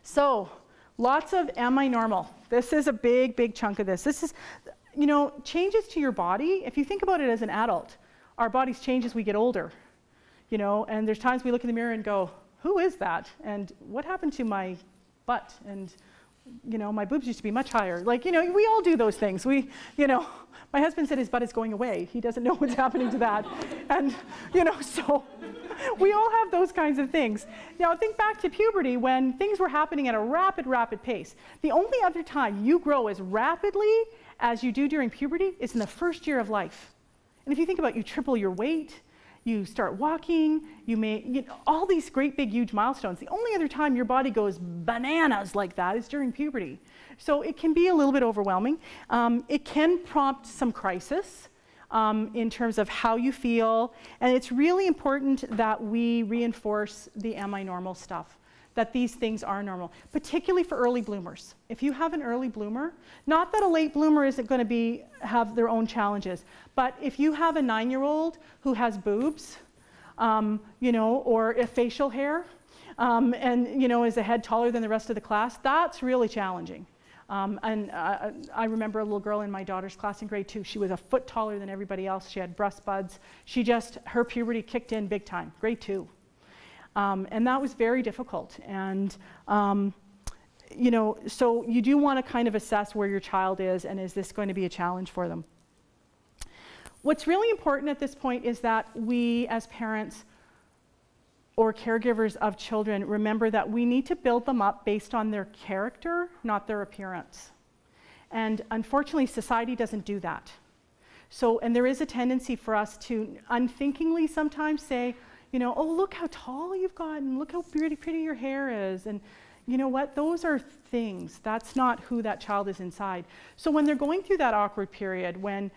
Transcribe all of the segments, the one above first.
So, lots of am I normal? This is a big, big chunk of this. This is, you know, changes to your body. If you think about it as an adult, our bodies change as we get older, you know, and there's times we look in the mirror and go, who is that? And what happened to my butt? And, you know, my boobs used to be much higher. Like, you know, we all do those things. We, you know, my husband said his butt is going away. He doesn't know what's happening to that. And, you know, so we all have those kinds of things. Now, think back to puberty when things were happening at a rapid, rapid pace. The only other time you grow as rapidly as you do during puberty is in the first year of life. And if you think about it, you triple your weight, you start walking, you know, all these great big huge milestones. The only other time your body goes bananas like that is during puberty. So it can be a little bit overwhelming. It can prompt some crisis in terms of how you feel. And it's really important that we reinforce the am I normal stuff, that these things are normal, particularly for early bloomers. If you have an early bloomer, not that a late bloomer isn't going to have their own challenges, but if you have a 9-year-old who has boobs, you know, or a facial hair, and, you know, is a head taller than the rest of the class, that's really challenging. I remember a little girl in my daughter's class in grade 2. She was a foot taller than everybody else. She had breast buds. Her puberty kicked in big time, grade 2. And that was very difficult. And, you know, so you do want to kind of assess where your child is and is this going to be a challenge for them. What's really important at this point is that we as parents or caregivers of children remember that we need to build them up based on their character, not their appearance. And unfortunately, society doesn't do that. So, and there is a tendency for us to unthinkingly sometimes say, you know, oh, look how tall you've gotten, look how pretty your hair is. And you know what, those are things. That's not who that child is inside. So when they're going through that awkward period, when,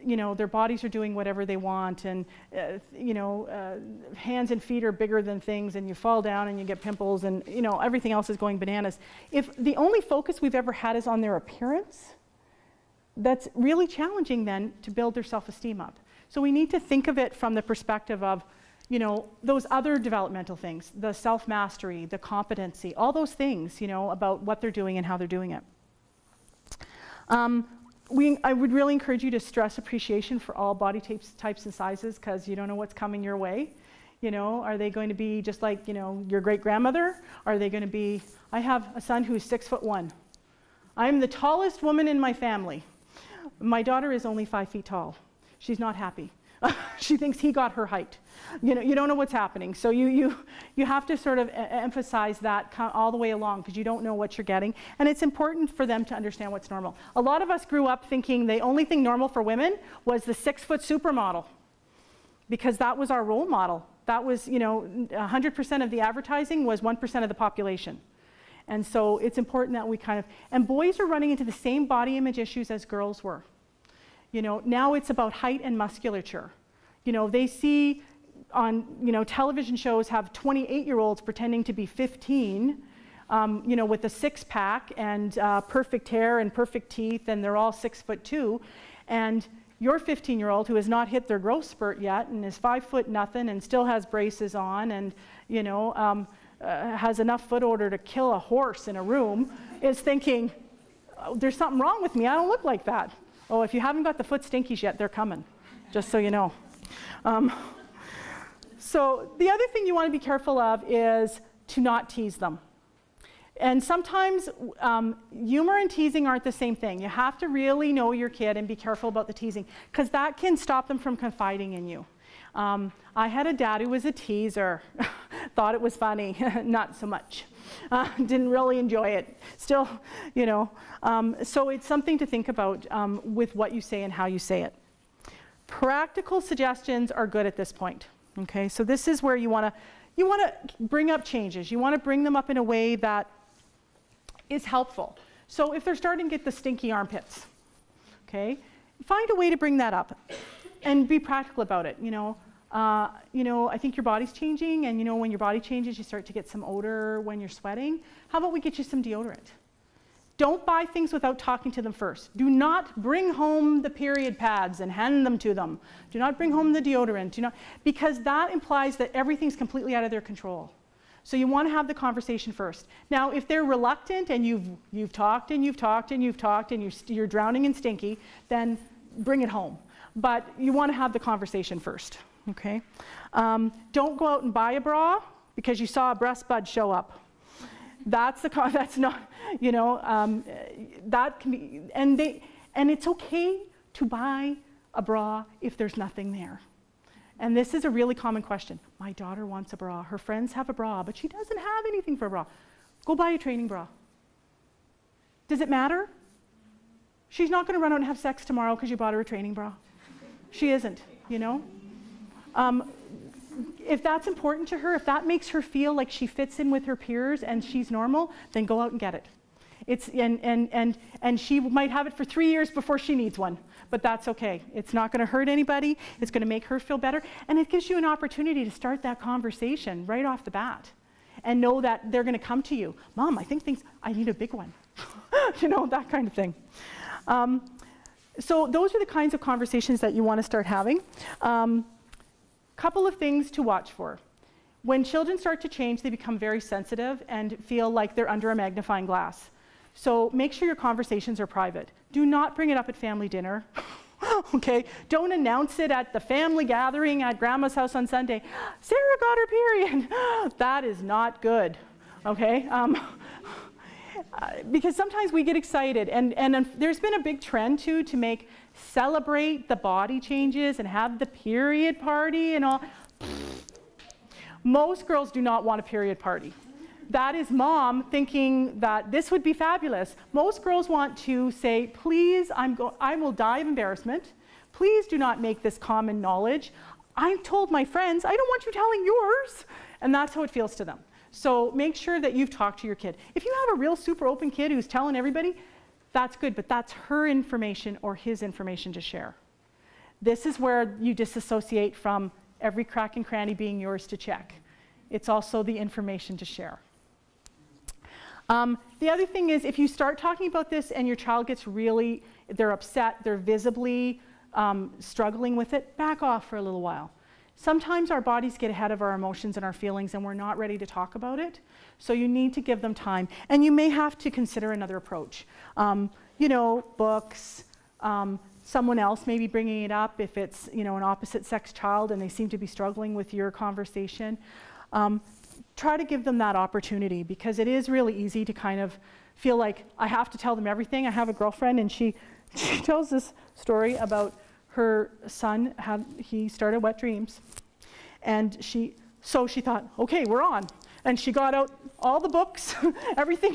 you know, their bodies are doing whatever they want and, you know, hands and feet are bigger than things and you fall down and you get pimples and, you know, everything else is going bananas. If the only focus we've ever had is on their appearance, that's really challenging then to build their self-esteem up. So we need to think of it from the perspective of, you know, those other developmental things, the self-mastery, the competency, all those things, you know, about what they're doing and how they're doing it. I would really encourage you to stress appreciation for all body types and sizes, because you don't know what's coming your way. You know, are they going to be just like, you know, your great-grandmother? Are they going to be, I have a son who's 6'1". I'm the tallest woman in my family. My daughter is only 5 feet tall. She's not happy. She thinks he got her height. You know, you don't know what's happening. So you have to sort of emphasize that all the way along, because you don't know what you're getting. And it's important for them to understand what's normal. A lot of us grew up thinking the only thing normal for women was the 6-foot supermodel, because that was our role model. That was, you know, 100% of the advertising was 1% of the population. And so it's important that we kind of, and boys are running into the same body image issues as girls were. You know, now it's about height and musculature. You know, they see on, you know, television shows have 28-year-olds pretending to be 15, you know, with a six-pack and perfect hair and perfect teeth, and they're all 6'2". And your 15-year-old who has not hit their growth spurt yet and is 5 foot nothing and still has braces on and, you know, has enough foot odor to kill a horse in a room is thinking, oh, there's something wrong with me. I don't look like that. Oh, if you haven't got the foot stinkies yet, they're coming, just so you know. So the other thing you want to be careful of is to not tease them. And sometimes humor and teasing aren't the same thing. You have to really know your kid and be careful about the teasing, because that can stop them from confiding in you. I had a dad who was a teaser, thought it was funny, not so much. Didn't really enjoy it. Still, you know, so it's something to think about with what you say and how you say it. Practical suggestions are good at this point. Okay, so this is where you want to bring up changes. You want to bring them up in a way that is helpful. So if they're starting to get the stinky armpits, okay, find a way to bring that up and be practical about it. You know, I think your body's changing, and you know, when your body changes, you start to get some odor when you're sweating. How about we get you some deodorant? Don't buy things without talking to them first. Do not bring home the period pads and hand them to them. Do not bring home the deodorant. Do not, because that implies that everything's completely out of their control. So you want to have the conversation first. Now, if they're reluctant and you've talked and you've talked and you've talked and you're drowning in stinky, then bring it home. But you want to have the conversation first, okay? Don't go out and buy a bra because you saw a breast bud show up. That's not, you know, that can be, and it's okay to buy a bra if there's nothing there. And this is a really common question. My daughter wants a bra. Her friends have a bra, but she doesn't have anything for a bra. Go buy a training bra. Does it matter? She's not going to run out and have sex tomorrow because you bought her a training bra. She isn't, you know? If that's important to her, if that makes her feel like she fits in with her peers and she's normal, then go out and get it. And she might have it for 3 years before she needs one, but that's okay. It's not going to hurt anybody. It's going to make her feel better, and it gives you an opportunity to start that conversation right off the bat and know that they're going to come to you. Mom, I need a big one. You know, that kind of thing. So those are the kinds of conversations that you want to start having. Couple of things to watch for. When children start to change, they become very sensitive and feel like they're under a magnifying glass. So make sure your conversations are private. Do not bring it up at family dinner. Okay? Don't announce it at the family gathering at grandma's house on Sunday. Sarah got her period. That is not good. Okay? Because sometimes we get excited, and there's been a big trend too to celebrate the body changes and have the period party and all. Most girls do not want a period party. That is mom thinking that this would be fabulous. Most girls want to say, please, I will die of embarrassment. Please do not make this common knowledge. I've told my friends, I don't want you telling yours. And that's how it feels to them. So make sure that you've talked to your kid. If you have a real super open kid who's telling everybody, that's good, but that's her information or his information to share. This is where you disassociate from every crack and cranny being yours to check. It's also the information to share. The other thing is, if you start talking about this and your child gets really, they're upset, they're visibly struggling with it, back off for a little while. Sometimes our bodies get ahead of our emotions and our feelings and we're not ready to talk about it. So you need to give them time. And you may have to consider another approach. You know, books, someone else maybe bringing it up if it's, you know, an opposite sex child and they seem to be struggling with your conversation. Try to give them that opportunity, because it is really easy to kind of feel like I have to tell them everything. I have a girlfriend and she tells this story about her son he started wet dreams, and she thought, okay, we're on. And she got out all the books, everything.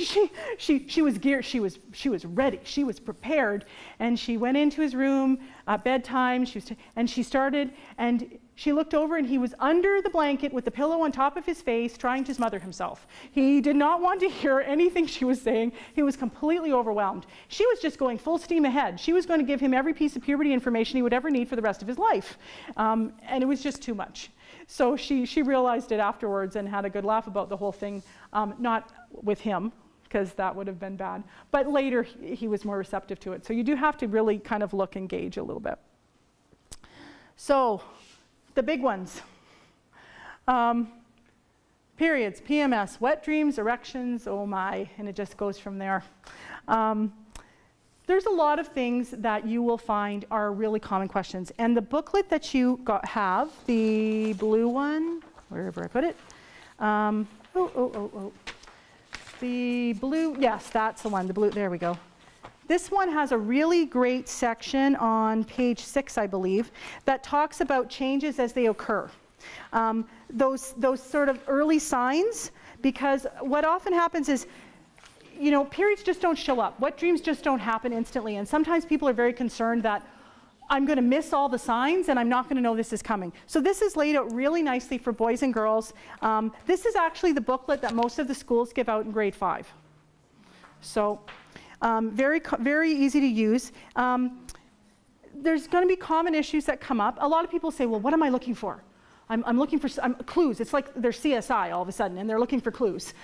She was geared, she was ready, she was prepared, and she went into his room at bedtime. And she looked over, and he was under the blanket with the pillow on top of his face, trying to smother himself. He did not want to hear anything she was saying. He was completely overwhelmed. She was just going full steam ahead. She was going to give him every piece of puberty information he would ever need for the rest of his life, and it was just too much. So she realized it afterwards and had a good laugh about the whole thing, not with him, because that would have been bad, but later he was more receptive to it. So you do have to really kind of look and gauge a little bit. So the big ones. Periods, PMS, wet dreams, erections, oh my, and it just goes from there. There's a lot of things that you will find are really common questions. And the booklet that you have, the blue one, wherever I put it, the blue, yes, that's the one, the blue, there we go. This one has a really great section on page 6, I believe, that talks about changes as they occur. Those sort of early signs, because what often happens is, you know, periods just don't show up. Wet dreams just don't happen instantly. And sometimes people are very concerned that I'm going to miss all the signs and I'm not going to know this is coming. So this is laid out really nicely for boys and girls. This is actually the booklet that most of the schools give out in grade 5. So very easy to use. There's going to be common issues that come up. A lot of people say, well, what am I looking for? I'm looking for clues. It's like they're CSI all of a sudden, and they're looking for clues.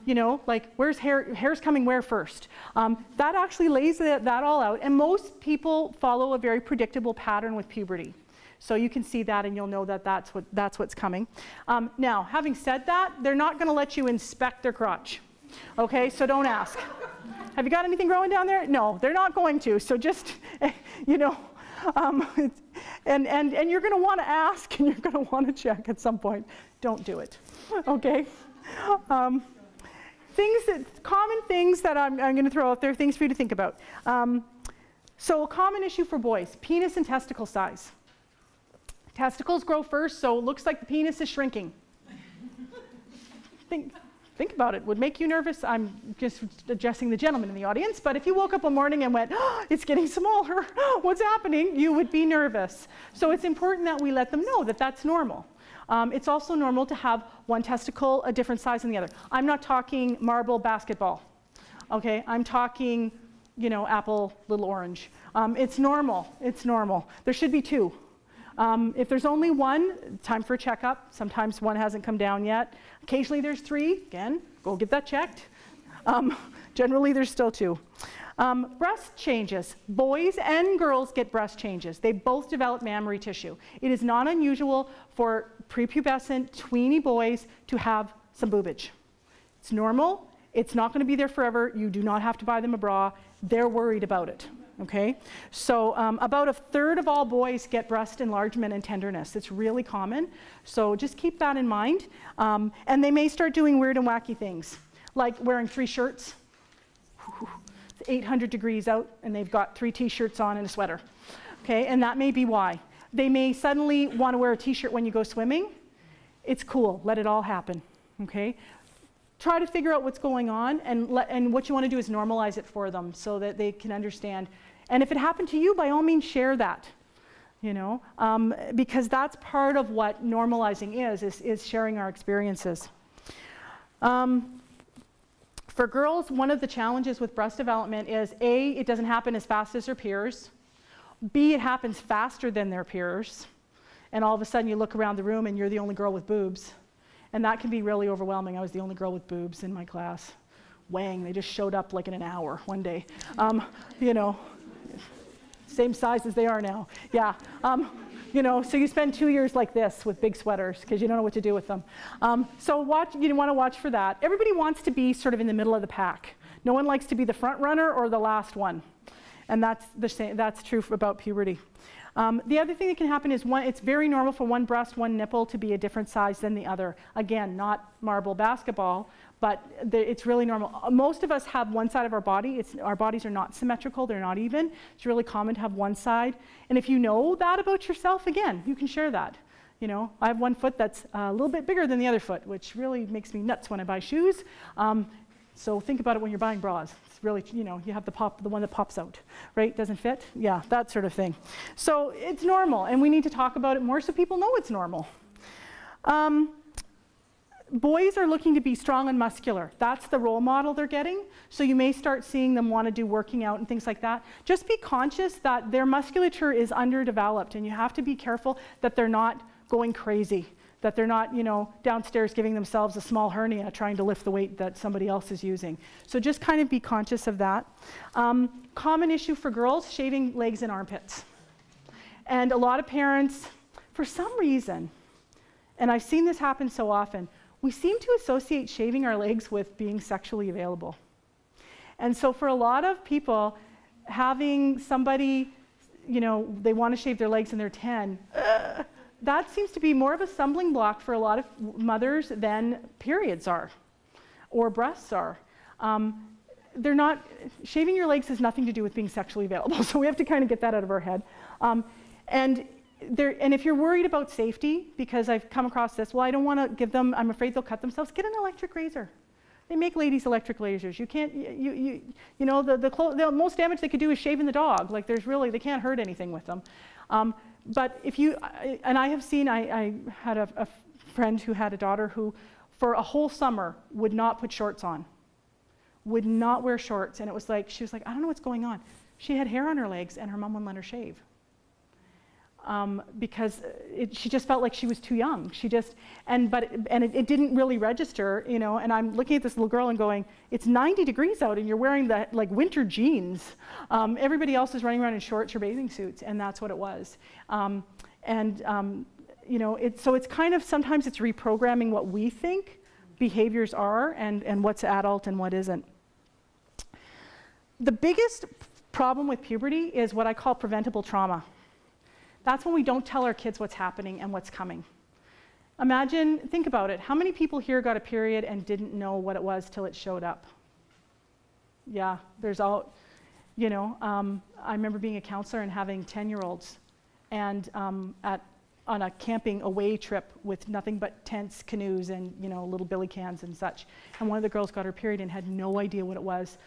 You know, like where's hair's coming where first? That actually lays that all out, and most people follow a very predictable pattern with puberty. So you can see that and you'll know that that's what's coming. Now, having said that, they're not going to let you inspect their crotch. Okay, so don't ask. Have you got anything growing down there? No, they're not going to. So just, you know, and you're going to want to ask and you're going to want to check at some point. Don't do it. Okay. Common things that I'm going to throw out there, things for you to think about. So a common issue for boys, penis and testicle size. Testicles grow first, so it looks like the penis is shrinking. Think about it. Would make you nervous? I'm just addressing the gentleman in the audience, but if you woke up one morning and went, oh, it's getting smaller, what's happening? You would be nervous. So it's important that we let them know that that's normal. It's also normal to have one testicle a different size than the other. I'm not talking marble basketball, okay? I'm talking, you know, apple, little orange. It's normal, it's normal. There should be two. If there's only one, time for a checkup. Sometimes one hasn't come down yet. Occasionally there's three. Again, go get that checked. Generally there's still two. Breast changes. Boys and girls get breast changes. They both develop mammary tissue. It is not unusual for prepubescent, tweeny boys to have some boobage. It's normal. It's not going to be there forever. You do not have to buy them a bra. They're worried about it. Okay, so about 1/3 of all boys get breast enlargement and tenderness. It's really common, so just keep that in mind. And they may start doing weird and wacky things, like wearing 3 shirts. It's 800 degrees out, and they've got 3 t-shirts on and a sweater. Okay, and that may be why. They may suddenly want to wear a t-shirt when you go swimming. It's cool, let it all happen, okay? Try to figure out what's going on, and what you want to do is normalize it for them so that they can understand. And if it happened to you, by all means, share that, you know, because that's part of what normalizing is sharing our experiences. For girls, one of the challenges with breast development is A, it doesn't happen as fast as their peers. B, it happens faster than their peers. And all of a sudden you look around the room and you're the only girl with boobs. And that can be really overwhelming. I was the only girl with boobs in my class. Wang, they just showed up like in an hour one day. You know, same size as they are now. Yeah, you know, so you spend 2 years like this with big sweaters because you don't know what to do with them. So you want to watch for that. Everybody wants to be sort of in the middle of the pack. No one likes to be the front runner or the last one. And that's true about puberty. The other thing that can happen is it's very normal for one breast, one nipple to be a different size than the other. Again, not marble basketball, but it's really normal. Most of us have one side of our body. Our bodies are not symmetrical, they're not even. It's really common to have one side. And if you know that about yourself, again, you can share that. You know, I have one foot that's a little bit bigger than the other foot, which really makes me nuts when I buy shoes. So think about it when you're buying bras. It's really, you know, you have the one that pops out, right? Doesn't fit? Yeah, that sort of thing. So it's normal, and we need to talk about it more so people know it's normal. Boys are looking to be strong and muscular. That's the role model they're getting. So you may start seeing them want to do working out and things like that. Just be conscious that their musculature is underdeveloped, and you have to be careful that they're not going crazy, that they're not, you know, downstairs giving themselves a small hernia trying to lift the weight that somebody else is using. So just kind of be conscious of that. Common issue for girls, shaving legs and armpits. And a lot of parents, for some reason, and I've seen this happen so often, we seem to associate shaving our legs with being sexually available. And so for a lot of people, having somebody, you know, they want to shave their legs and they're 10, that seems to be more of a stumbling block for a lot of mothers than periods are, or breasts are. Shaving your legs has nothing to do with being sexually available, so we have to kind of get that out of our head. And if you're worried about safety, because I've come across this, well, I don't want to give them, I'm afraid they'll cut themselves, get an electric razor. They make ladies electric lasers. You can't, you know, the most damage they could do is shaving the dog. Like they can't hurt anything with them. But if you, and I have seen, I had a friend who had a daughter who, for a whole summer, would not put shorts on, would not wear shorts. And it was like, she was like, I don't know what's going on. She had hair on her legs and her mom wouldn't let her shave. Because she just felt like she was too young. She just, it didn't really register, you know, and I'm looking at this little girl and going, it's 90 degrees out and you're wearing the like winter jeans. Everybody else is running around in shorts or bathing suits, and that's what it was. And you know, so it's kind of, sometimes it's reprogramming what we think behaviors are and what's adult and what isn't. The biggest problem with puberty is what I call preventable trauma. That's when we don't tell our kids what's happening and what's coming. Imagine, think about it. How many people here got a period and didn't know what it was till it showed up? Yeah, there's all, you know, I remember being a counselor and having 10-year-olds and on a camping away trip with nothing but tents, canoes, and, you know, little billy cans and such. And one of the girls got her period and had no idea what it was.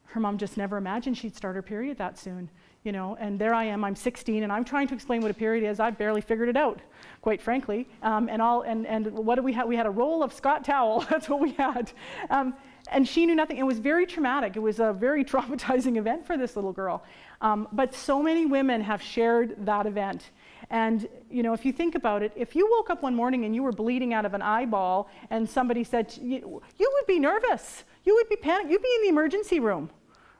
Her mom just never imagined she'd start her period that soon, you know, and there I am, I'm 16, and I'm trying to explain what a period is. I've barely figured it out, quite frankly. And what did we have? We had a roll of Scott towel, that's what we had. And she knew nothing. It was very traumatic. It was a very traumatizing event for this little girl. But so many women have shared that event. And, you know, if you think about it, if you woke up one morning and you were bleeding out of an eyeball and somebody said, you would be nervous. You would be panicked. You'd be in the emergency room,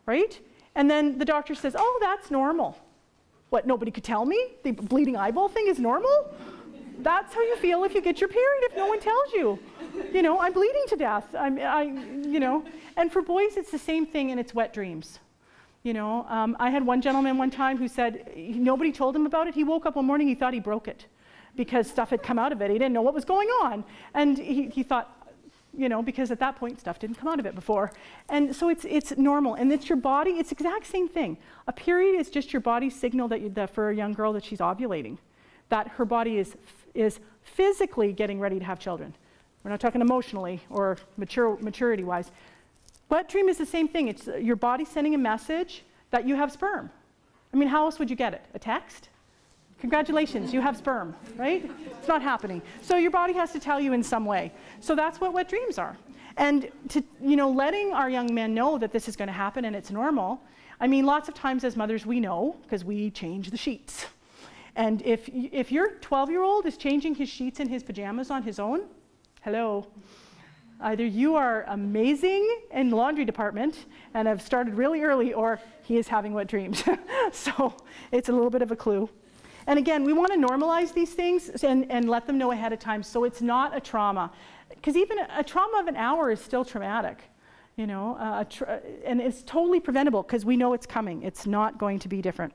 right? And then the doctor says, oh, that's normal. What, nobody could tell me? The bleeding eyeball thing is normal? That's how you feel if you get your period, if no one tells you. You know, I'm bleeding to death. You know, and for boys, it's the same thing, and it's wet dreams. You know, I had one gentleman one time who said nobody told him about it. He woke up one morning, he thought he broke it because stuff had come out of it. He didn't know what was going on. And he thought, you know, because at that point, stuff didn't come out of it before. And so it's normal. And it's your body, it's the exact same thing. A period is just your body's signal that for a young girl that she's ovulating, that her body is physically getting ready to have children. We're not talking emotionally or maturity-wise. Wet dream is the same thing. It's your body sending a message that you have sperm. I mean, how else would you get it? A text? Congratulations, you have sperm, right? It's not happening. So your body has to tell you in some way. So that's what wet dreams are. And to, you know, letting our young men know that this is going to happen and it's normal. I mean, lots of times as mothers we know because we change the sheets. And if your 12-year-old is changing his sheets and his pajamas on his own, hello. Either you are amazing in the laundry department and have started really early, or he is having wet dreams. So it's a little bit of a clue. And again, we want to normalize these things and let them know ahead of time so it's not a trauma. Because even a trauma of an hour is still traumatic, you know, and it's totally preventable because we know it's coming. It's not going to be different.